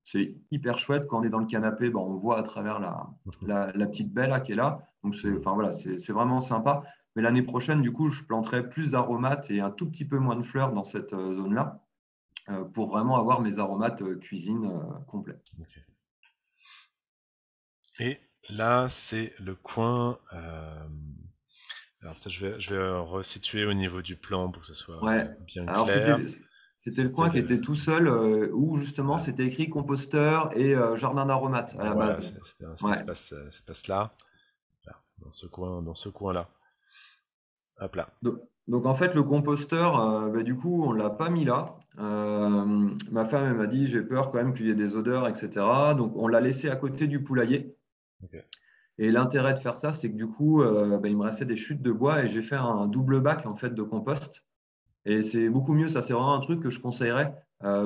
c'est hyper chouette. Quand on est dans le canapé, on voit à travers la petite baie là, qui est là. Donc, enfin, voilà, c'est vraiment sympa. Mais l'année prochaine, du coup, je planterai plus d'aromates et un tout petit peu moins de fleurs dans cette zone-là pour vraiment avoir mes aromates cuisine complets. Ok. Et là, c'est le coin. Alors peut-être je vais resituer au niveau du plan pour que ce soit Ouais. bien Alors, clair. c'était le C'était coin qui le. était tout seul où justement Voilà, c'était écrit composteur et jardin d'aromates à la voilà, base. c'était Ouais. cet espace-là, là, dans ce coin-là. Hop là. Donc, en fait, le composteur, du coup, on ne l'a pas mis là. Ma femme, elle m'a dit, j'ai peur quand même qu'il y ait des odeurs, etc. Donc, on l'a laissé à côté du poulailler. Ok. Et l'intérêt de faire ça, c'est que du coup, il me restait des chutes de bois et j'ai fait un double bac en fait de compost. Et c'est beaucoup mieux, ça c'est vraiment un truc que je conseillerais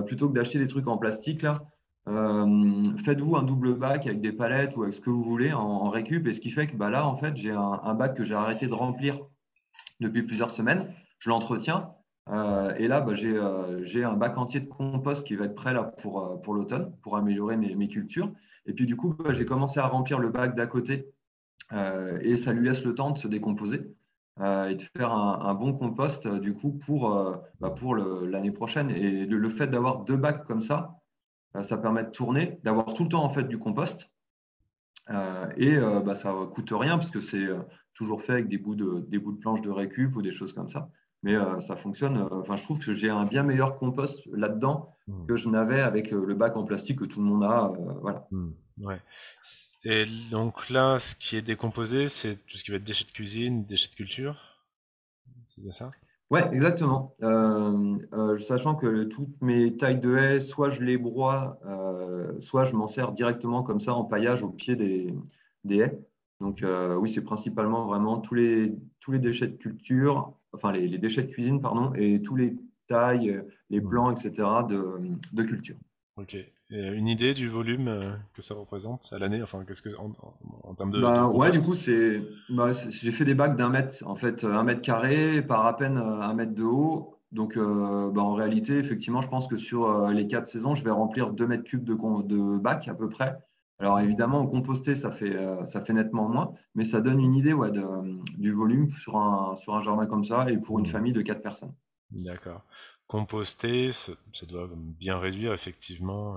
plutôt que d'acheter des trucs en plastique là. Faites-vous un double bac avec des palettes ou avec ce que vous voulez en récup. Et ce qui fait que là, en fait, j'ai un bac que j'ai arrêté de remplir depuis plusieurs semaines. Je l'entretiens. Et là, j'ai un bac entier de compost qui va être prêt là pour l'automne, pour améliorer mes cultures. Et puis du coup, j'ai commencé à remplir le bac d'à côté et ça lui laisse le temps de se décomposer et de faire un bon compost du coup pour l'année prochaine. Et le fait d'avoir deux bacs comme ça permet de tourner, d'avoir tout le temps en fait du compost. Ça ne coûte rien parce que c'est toujours fait avec des bouts de planches de récup ou des choses comme ça. Mais ça fonctionne. Enfin, je trouve que j'ai un bien meilleur compost là-dedans Hmm. que je n'avais avec le bac en plastique que tout le monde a. Voilà. Hmm. Ouais. Et donc là, ce qui est décomposé, c'est tout ce qui va être déchets de cuisine, déchets de culture. C'est bien ça? Ouais, exactement. Sachant que toutes mes tailles de haies, soit je les broie, soit je m'en sers directement comme ça en paillage au pied des haies. Donc oui, c'est principalement vraiment tous les déchets de culture, enfin les déchets de cuisine, pardon, et tous les tailles, les Hmm. plants, etc. de culture. Ok. Et une idée du volume que ça représente à l'année? Enfin, qu'est-ce que en termes de Bah ouais, du compost? coup, j'ai fait des bacs d'1 mètre, en fait, 1 mètre carré par à peine 1 mètre de haut. Donc, en réalité, effectivement, je pense que sur les 4 saisons, je vais remplir 2 mètres cubes de bacs à peu près. Alors, évidemment, au composté, ça fait nettement moins, mais ça donne une idée ouais, du volume sur un jardin comme ça et pour une Hmm. famille de 4 personnes. D'accord. Composter, ça doit bien réduire effectivement.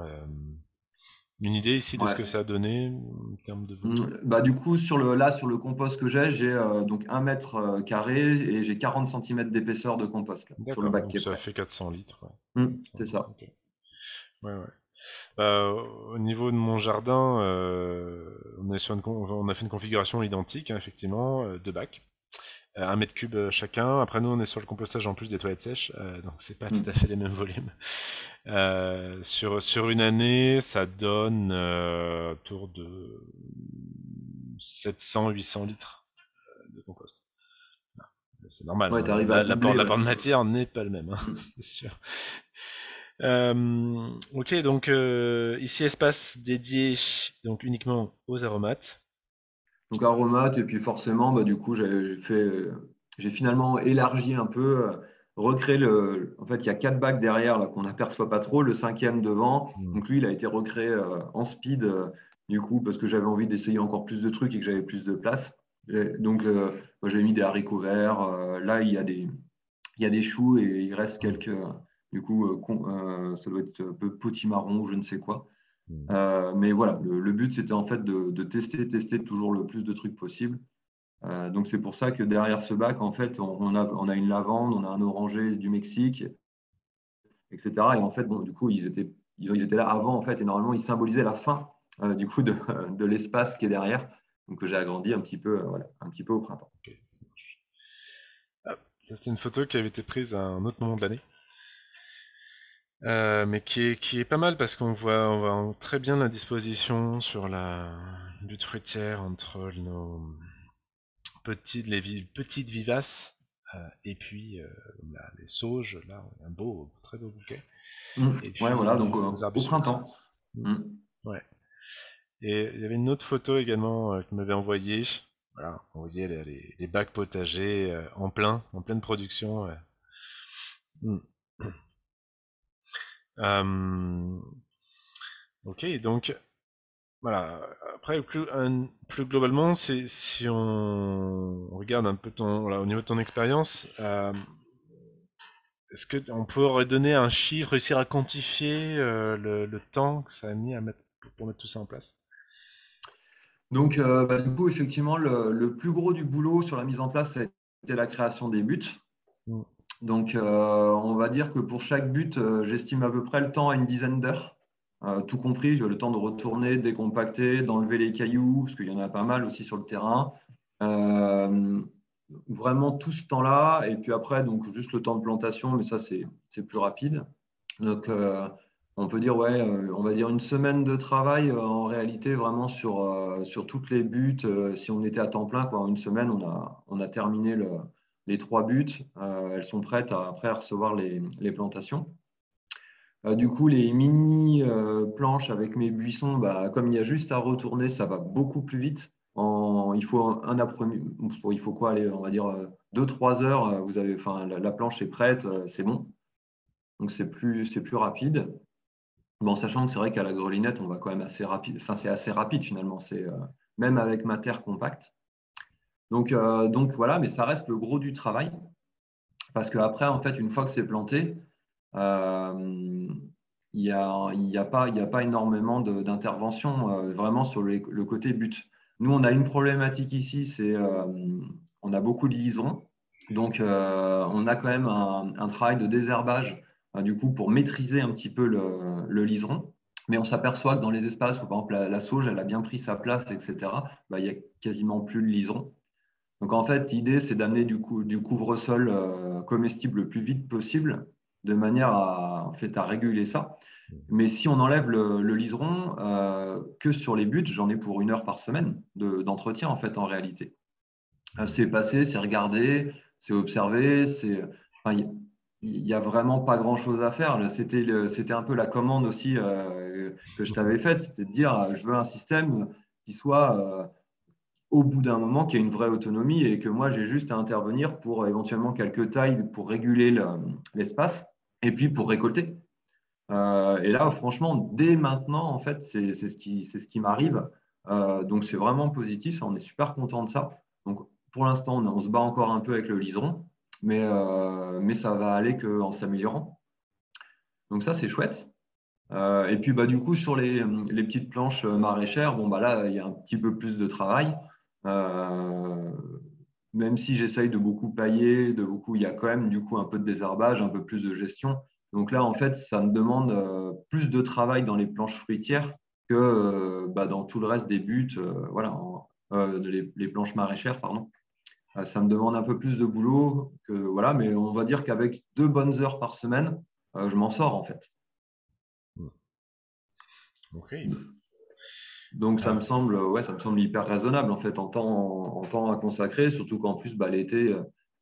Une idée ici de ce Ouais. que ça a donné en termes de volume? Bah, du coup, sur le compost que j'ai donc 1 mètre carré et j'ai 40 centimètres d'épaisseur de compost là, sur le D'accord, bac donc qui est ça prêt. fait 400 litres. Ouais. 400 C'est litres, ça. ok. Ouais, ouais. Bah, au niveau de mon jardin, on a fait une configuration identique, hein, effectivement, deux bacs, 1 mètre cube chacun. Après, nous, on est sur le compostage en plus des toilettes sèches, donc c'est pas tout à Mm. fait les mêmes volumes. Sur une année, ça donne autour de 700-800 litres de compost. C'est normal, Ouais, tu hein. arrives à doubler. Ouais. L'apport de matière n'est pas le même, hein, Mm. c'est sûr. Ok, donc ici espace dédié donc uniquement aux aromates. Donc aromates, et puis forcément, bah, du coup, j'ai finalement élargi un peu, recréé En fait, il y a 4 bacs derrière là, qu'on n'aperçoit pas trop, le cinquième devant. Hmm. Donc lui, il a été recréé en speed, du coup, parce que j'avais envie d'essayer encore plus de trucs et que j'avais plus de place. Donc, moi, j'ai mis des haricots verts. Là, il y a des choux et il reste Hmm. quelques. Du coup, ça doit être un peu potimarron ou je ne sais quoi. Hmm. Mais voilà, le but, c'était en fait de tester toujours le plus de trucs possible. Donc, c'est pour ça que derrière ce bac, en fait, on a une lavande, on a un oranger du Mexique, etc. Et en fait, bon, du coup, ils étaient là avant, en fait, et normalement, ils symbolisaient la fin, du coup, de l'espace qui est derrière. Donc, j'ai agrandi un petit peu, voilà, un petit peu au printemps. Ok. Ah, ça, c'était une photo qui avait été prise à un autre moment de l'année. Mais qui est pas mal parce on voit très bien la disposition sur la butte fruitière entre nos petites vivaces et puis les sauges, là, un très beau bouquet. Et Ouais, puis voilà, donc nos au arbustes fruitiers. printemps. Mm. Mm. Ouais. Et il y avait une autre photo également qu'il m'avait envoyée. Voilà, on voyait les bacs potagers en pleine production. Ouais. Mm. Euh, ok, donc voilà. Après, plus globalement, si on regarde un peu voilà, au niveau de ton expérience, est-ce que on pourrait donner un chiffre, réussir à quantifier le temps que ça a mis pour mettre tout ça en place? Donc, du coup, effectivement, le plus gros du boulot sur la mise en place, ça a été la création des buts. Mm. Donc, on va dire que pour chaque but, j'estime à peu près le temps à une dizaine d'heures, tout compris, le temps de retourner, de décompacter, d'enlever les cailloux, parce qu'il y en a pas mal aussi sur le terrain. Euh, Vraiment tout ce temps-là, et puis après, donc juste le temps de plantation, mais ça, c'est plus rapide. Donc, on peut dire, ouais, on va dire une semaine de travail en réalité, vraiment sur toutes les buts. Si on était à temps plein, quoi, en une semaine, on a terminé les 3 buts. Elles sont prêtes après à recevoir les plantations. Du coup, les mini planches avec mes buissons, bah, comme il y a juste à retourner, ça va beaucoup plus vite. Il faut un après-midi, il faut quoi aller, on va dire 2-3 heures. Enfin, la planche est prête, c'est bon. Donc c'est plus rapide. Bon, sachant que c'est vrai qu'à la grelinette, on va quand même assez rapide. Enfin, c'est assez rapide finalement. Même avec ma terre compacte. Donc voilà, mais ça reste le gros du travail. Parce qu'après, en fait, une fois que c'est planté, euh, il y a pas énormément d'intervention vraiment sur le côté but. Nous, on a une problématique ici, on a beaucoup de liserons. Donc, on a quand même un travail de désherbage, du coup, pour maîtriser un petit peu le liseron. Mais on s'aperçoit que dans les espaces où, par exemple, la sauge, elle a bien pris sa place, etc., bah, il n'y a quasiment plus de liserons. Donc, en fait, l'idée, c'est d'amener du couvre-sol comestible le plus vite possible, de manière en fait, à réguler ça. Mais si on enlève le liseron, que sur les buts, j'en ai pour 1 heure par semaine d'entretien, en fait, en réalité. C'est passer, c'est regarder, c'est observer, enfin, il y a vraiment pas grand-chose à faire. C'était un peu la commande aussi que je t'avais faite, c'était de dire, je veux un système qui soit, au bout d'un moment, qui ait une vraie autonomie et que moi, j'ai juste à intervenir pour éventuellement quelques tailles pour réguler l'espace et puis pour récolter. Et là, franchement, dès maintenant, en fait, c'est ce qui m'arrive. Donc, c'est vraiment positif. On est super content de ça. Donc, pour l'instant, on se bat encore un peu avec le liseron, mais ça va aller qu'en s'améliorant. Donc, ça, c'est chouette. Et puis, bah, du coup, sur les petites planches maraîchères, bon, bah, là, il y a un petit peu plus de travail. Euh, Même si j'essaye de beaucoup pailler, il y a quand même du coup un peu de désherbage, un peu plus de gestion. Donc là, en fait, ça me demande plus de travail dans les planches fruitières que bah, dans tout le reste des buts, voilà, les planches maraîchères, pardon. Ça me demande un peu plus de boulot que voilà, mais on va dire qu'avec 2 bonnes heures par semaine, je m'en sors en fait. Ok. Donc Euh, ouais, ça me semble hyper raisonnable en fait en temps à consacrer, surtout qu'en plus bah, l'été,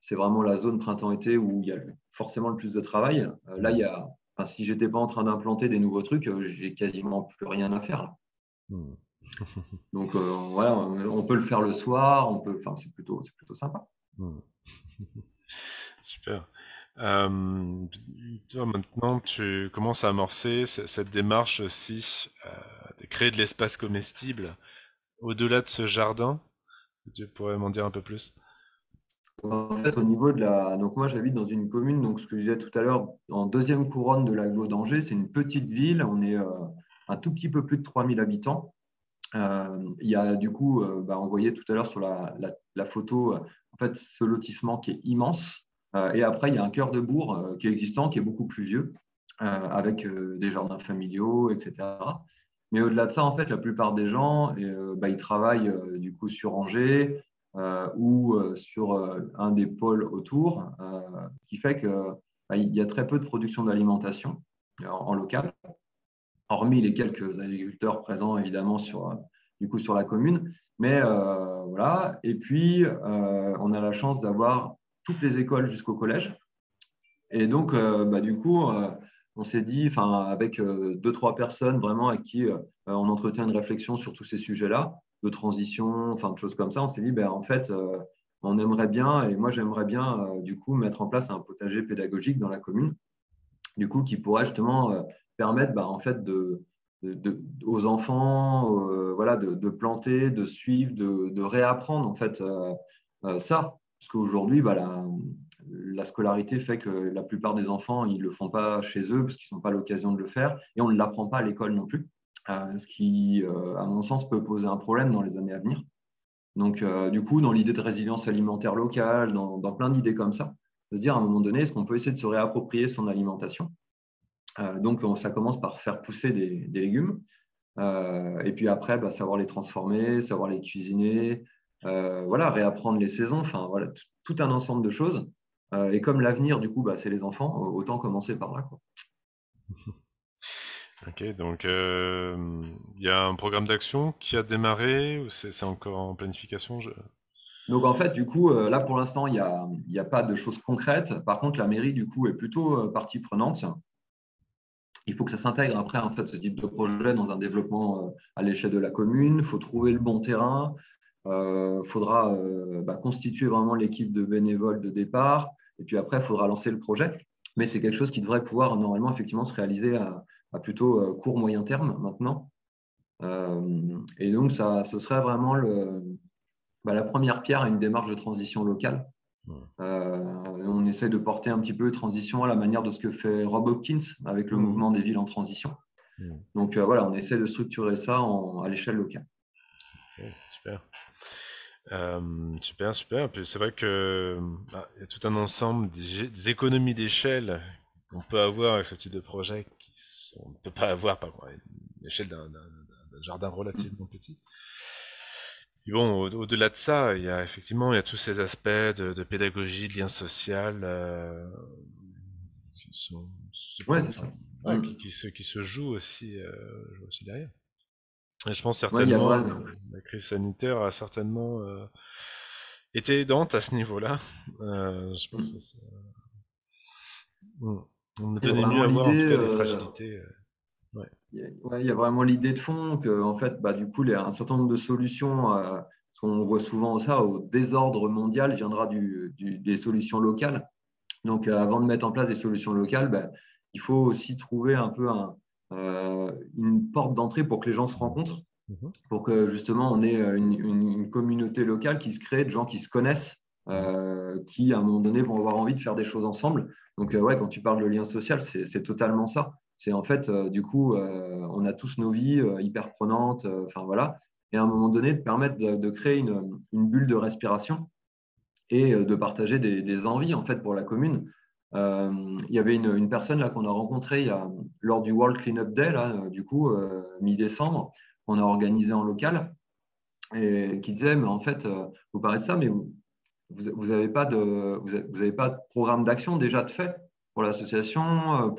c'est vraiment la zone printemps-été où il y a forcément le plus de travail. Là, enfin, si j'étais pas en train d'implanter des nouveaux trucs, j'ai quasiment plus rien à faire là. hmm. Donc voilà, on peut le faire le soir, enfin, c'est plutôt sympa. Hmm. Super. Euh, Toi, maintenant, tu commences à amorcer cette démarche aussi de créer de l'espace comestible au-delà de ce jardin. Tu pourrais m'en dire un peu plus? En fait, au niveau de la, donc moi j'habite dans une commune, donc ce que je disais tout à l'heure, en deuxième couronne de l'agglo d'Angers, c'est une petite ville, on est un tout petit peu plus de 3 000 habitants. Il y a du coup, bah, on voyait tout à l'heure sur la photo, en fait, ce lotissement qui est immense. Et après, il y a un cœur de bourg qui est existant, qui est beaucoup plus vieux, avec des jardins familiaux, etc. Mais au-delà de ça, en fait, la plupart des gens, bah, ils travaillent du coup sur Angers ou sur un des pôles autour, ce qui fait que bah, il y a très peu de production d'alimentation en local, hormis les quelques agriculteurs présents évidemment du coup, sur la commune. Mais voilà. Et puis, on a la chance d'avoir toutes les écoles jusqu'au collège. Et donc, bah, du coup, on s'est dit, enfin, avec 2, 3 personnes vraiment avec qui on entretient une réflexion sur tous ces sujets-là, de transition, enfin, de choses comme ça, on s'est dit, ben, en fait, on aimerait bien, et moi j'aimerais bien, du coup, mettre en place un potager pédagogique dans la commune du coup, qui pourrait justement permettre bah, en fait aux enfants voilà, de planter, de suivre, de réapprendre en fait ça. Parce qu'aujourd'hui, bah, la scolarité fait que la plupart des enfants, ils ne le font pas chez eux parce qu'ils n'ont pas l'occasion de le faire et on ne l'apprend pas à l'école non plus. Ce qui, à mon sens, peut poser un problème dans les années à venir. Donc, du coup, dans l'idée de résilience alimentaire locale, dans plein d'idées comme ça, de se dire à un moment donné, est-ce qu'on peut essayer de se réapproprier son alimentation donc, ça commence par faire pousser des légumes. Et puis après, bah, savoir les transformer, savoir les cuisiner, voilà, réapprendre les saisons, enfin voilà, tout un ensemble de choses. Et comme l'avenir, du coup, bah, c'est les enfants, autant commencer par là, quoi. Ok, donc il y a un programme d'action qui a démarré ou c'est encore en planification? Donc en fait, du coup, là pour l'instant, il y a pas de choses concrètes. Par contre, la mairie, du coup, est plutôt partie prenante. Il faut que ça s'intègre après, en fait, ce type de projet dans un développement à l'échelle de la commune. Il faut trouver le bon terrain. Il faudra bah, constituer vraiment l'équipe de bénévoles de départ. Et puis après, il faudra lancer le projet. Mais c'est quelque chose qui devrait pouvoir normalement effectivement se réaliser à plutôt court moyen terme maintenant. Et donc, ce serait vraiment bah, la première pierre à une démarche de transition locale. On essaie de porter un petit peu transition à la manière de ce que fait Rob Hopkins avec le Mhm. mouvement des villes en transition. Mhm. Donc voilà, on essaie de structurer ça à l'échelle locale. Ok, super. Super, super. Puis c'est vrai que bah, il y a tout un ensemble des économies d'échelle qu'on peut avoir avec ce type de projet on ne peut pas avoir par contre. l'échelle d'un jardin relativement petit. Et bon, au-delà de ça, il y a tous ces aspects de pédagogie, de lien social, qui sont, Ouais, c'est ça. enfin, ouais, Mm. qui se jouent aussi derrière. Et je pense Ouais, il y a certainement, vraiment. la crise sanitaire a certainement été aidante à ce niveau-là. Je pense que Mm. on me Il y a donnait mieux vraiment à voir en tout l'idée. cas les fragilités. Ouais. Ouais, il y a vraiment l'idée de fond que, en fait, bah, du coup, un certain nombre de solutions, parce qu'on voit souvent ça, au désordre mondial viendra des solutions locales. Donc, avant de mettre en place des solutions locales, bah, il faut aussi trouver un peu une porte d'entrée pour que les gens se rencontrent, Mhm. pour que justement on ait une communauté locale qui se crée, de gens qui se connaissent, Mhm. qui à un moment donné vont avoir envie de faire des choses ensemble. Donc ouais, quand tu parles de lien social, c'est totalement ça. C'est en fait, du coup, on a tous nos vies hyper prenantes, enfin voilà, et à un moment donné, de permettre de créer une bulle de respiration et de partager des envies en fait pour la commune. Il y avait une personne là qu'on a rencontrée lors du World Cleanup Day, là, du coup, mi-décembre, qu'on a organisé en local, et qui disait, mais en fait, vous parlez de ça, mais vous avez pas vous avez pas de programme d'action déjà de fait pour l'association,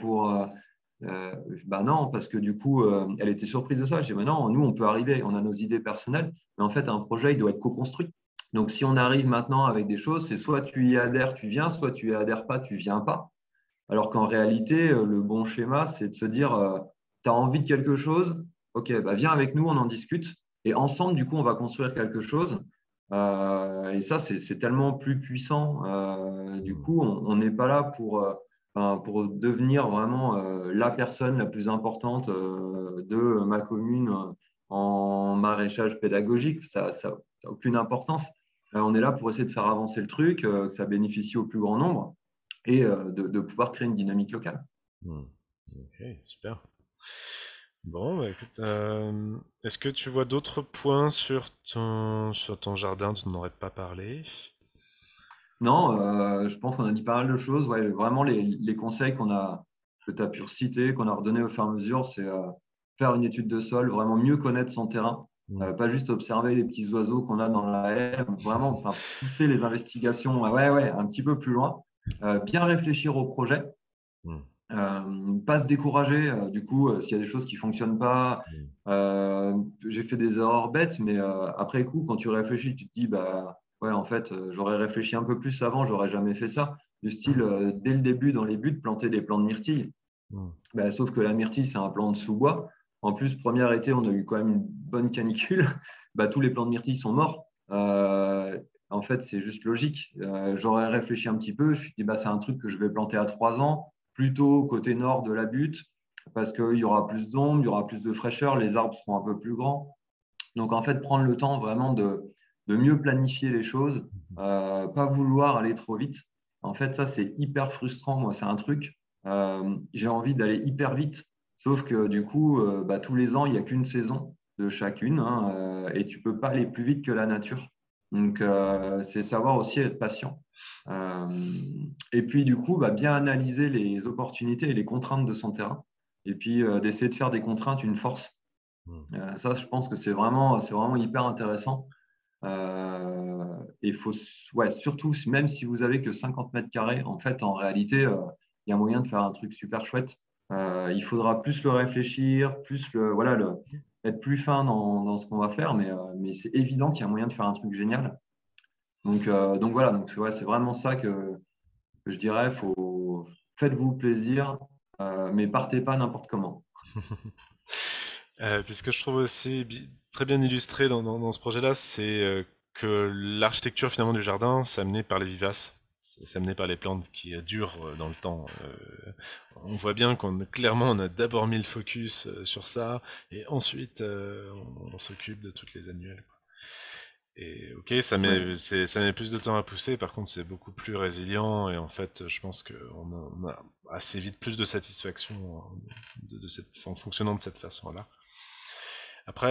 bah non, parce que du coup, elle était surprise de ça. Je dis, mais non, nous, on peut arriver, on a nos idées personnelles, mais en fait, un projet, il doit être co-construit. Donc, si on arrive maintenant avec des choses, c'est soit tu y adhères, tu viens, soit tu y adhères pas, tu viens pas. Alors qu'en réalité, le bon schéma, c'est de se dire, tu as envie de quelque chose, ok, bah viens avec nous, on en discute, et ensemble, du coup, on va construire quelque chose. Et ça, c'est tellement plus puissant. Du Mhm. coup, on n'est pas là pour devenir vraiment la personne la plus importante de ma commune en maraîchage pédagogique. Ça n'a aucune importance. On est là pour essayer de faire avancer le truc, que ça bénéficie au plus grand nombre et de pouvoir créer une dynamique locale. Mhm. Ok, super. Bon, bah, écoute, est-ce que tu vois d'autres points sur ton jardin dont on n'aurait pas parlé? Non, je pense qu'on a dit pas mal de choses. Ouais, vraiment, les conseils que tu as pu reciter, qu'on a redonné au fur et à mesure, c'est faire une étude de sol, vraiment mieux connaître son terrain, Mhm. pas juste observer les petits oiseaux qu'on a dans la haie, vraiment enfin, pousser les investigations ouais, ouais, un petit peu plus loin, bien réfléchir au projet. Mhm. Pas se décourager, du coup, s'il y a des choses qui fonctionnent pas, Mhm. j'ai fait des erreurs bêtes, mais après coup, quand tu réfléchis, tu te dis, bah ouais, en fait, j'aurais réfléchi un peu plus avant, j'aurais jamais fait ça. Du style, dès le début, dans les buts, planter des plants de myrtille. Mhm. Bah, sauf que la myrtille, c'est un plant de sous-bois. En plus, premier été, on a eu quand même une bonne canicule. Bah, tous les plants de myrtille sont morts. En fait, c'est juste logique. J'aurais réfléchi un petit peu. Je me suis dit, bah, c'est un truc que je vais planter à 3 ans, plutôt côté nord de la butte, parce qu'il y aura plus d'ombre, il y aura plus de fraîcheur, les arbres seront un peu plus grands. Donc, en fait, prendre le temps vraiment de mieux planifier les choses, pas vouloir aller trop vite. En fait, ça, c'est hyper frustrant. Moi, c'est un truc, j'ai envie d'aller hyper vite. Sauf que du coup, bah, tous les ans, il n'y a qu'une saison de chacune, hein, et tu peux pas aller plus vite que la nature. Donc, c'est savoir aussi être patient. Et puis, du coup, bah, bien analyser les opportunités et les contraintes de son terrain. Et puis, d'essayer de faire des contraintes une force. Mhm. Ça, je pense que c'est vraiment hyper intéressant. Et il faut, ouais, surtout, même si vous avez que 50 mètres carrés, en fait, en réalité, il y a moyen de faire un truc super chouette. Il faudra plus le réfléchir, voilà, être plus fin dans ce qu'on va faire, mais c'est évident qu'il y a moyen de faire un truc génial. Donc voilà, donc, ouais, c'est vraiment ça que je dirais. Faites-vous plaisir, mais partez pas n'importe comment. Puis ce que je trouve aussi très bien illustré dans ce projet-là, c'est que l'architecture finalement du jardin, c'est amené par les vivaces, c'est amené par les plantes qui durent dans le temps. On voit bien clairement on a d'abord mis le focus sur ça, et ensuite on s'occupe de toutes les annuelles. Et ok, Ouais. ça met plus de temps à pousser, par contre c'est beaucoup plus résilient, et en fait je pense on a assez vite plus de satisfaction en fonctionnant de cette façon-là. Après,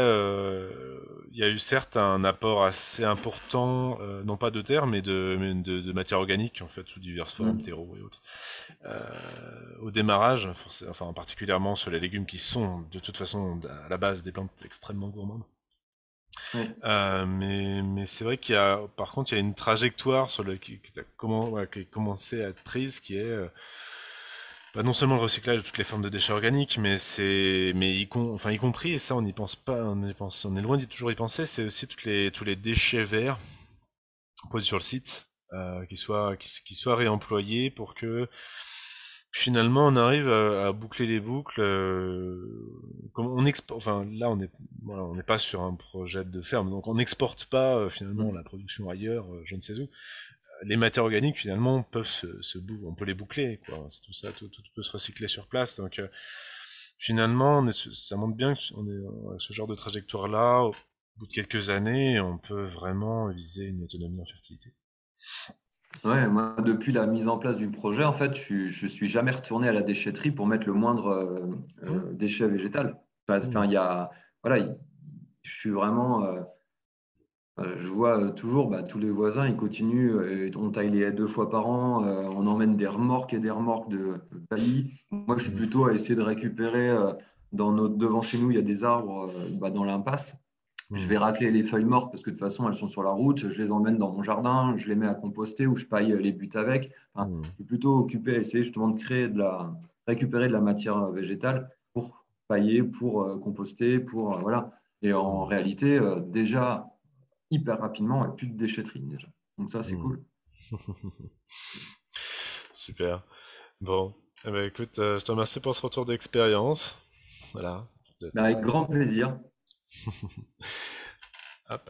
il y a eu certes un apport assez important, non pas de terre, mais de matière organique, en fait, sous diverses formes, Mm. terreau et autres. Au démarrage, enfin particulièrement sur les légumes qui sont de toute façon à la base des plantes extrêmement gourmandes. Oui. Mais c'est vrai qu'il y a, par contre, il y a une trajectoire sur qui a commencé à être prise, qui est bah, non seulement le recyclage de toutes les formes de déchets organiques, enfin y compris, et ça on n'y pense pas, on est loin d'y toujours y penser, c'est aussi tous les déchets verts posés sur le site, qui soient réemployés pour que finalement on arrive à boucler les boucles. Comme on exporte, enfin là voilà, on n'est pas sur un projet de ferme, donc on n'exporte pas finalement Mm. la production ailleurs, je ne sais où. Les matières organiques finalement peuvent on peut les boucler, quoi. C'est tout ça, tout peut se recycler sur place. Donc finalement, ça montre bien que on est ce genre de trajectoire là. Au bout de quelques années, on peut vraiment viser une autonomie en fertilité. Ouais, moi, depuis la mise en place du projet, en fait, je suis jamais retourné à la déchetterie pour mettre le moindre Mmh. déchet végétal. Enfin, Mmh. voilà, je suis vraiment, je vois toujours bah, tous les voisins, ils continuent, on taille les haies 2 fois par an, on emmène des remorques et des remorques de paillis. Moi, je suis Mmh. plutôt à essayer de récupérer devant chez nous, il y a des arbres bah, dans l'impasse. Je Mmh. vais racler les feuilles mortes parce que de toute façon, elles sont sur la route. Je les emmène dans mon jardin, je les mets à composter ou je paille les buts avec. Enfin, Mmh. je suis plutôt occupé à essayer justement de récupérer de la matière végétale pour pailler, pour composter, pour voilà. Et en Mmh. réalité, déjà hyper rapidement, il n'y a plus de déchetterie déjà. Donc ça, c'est Mmh. cool. Super. Bon, eh ben, écoute, je te remercie pour ce retour d'expérience. Voilà. Mais avec grand plaisir. Hop.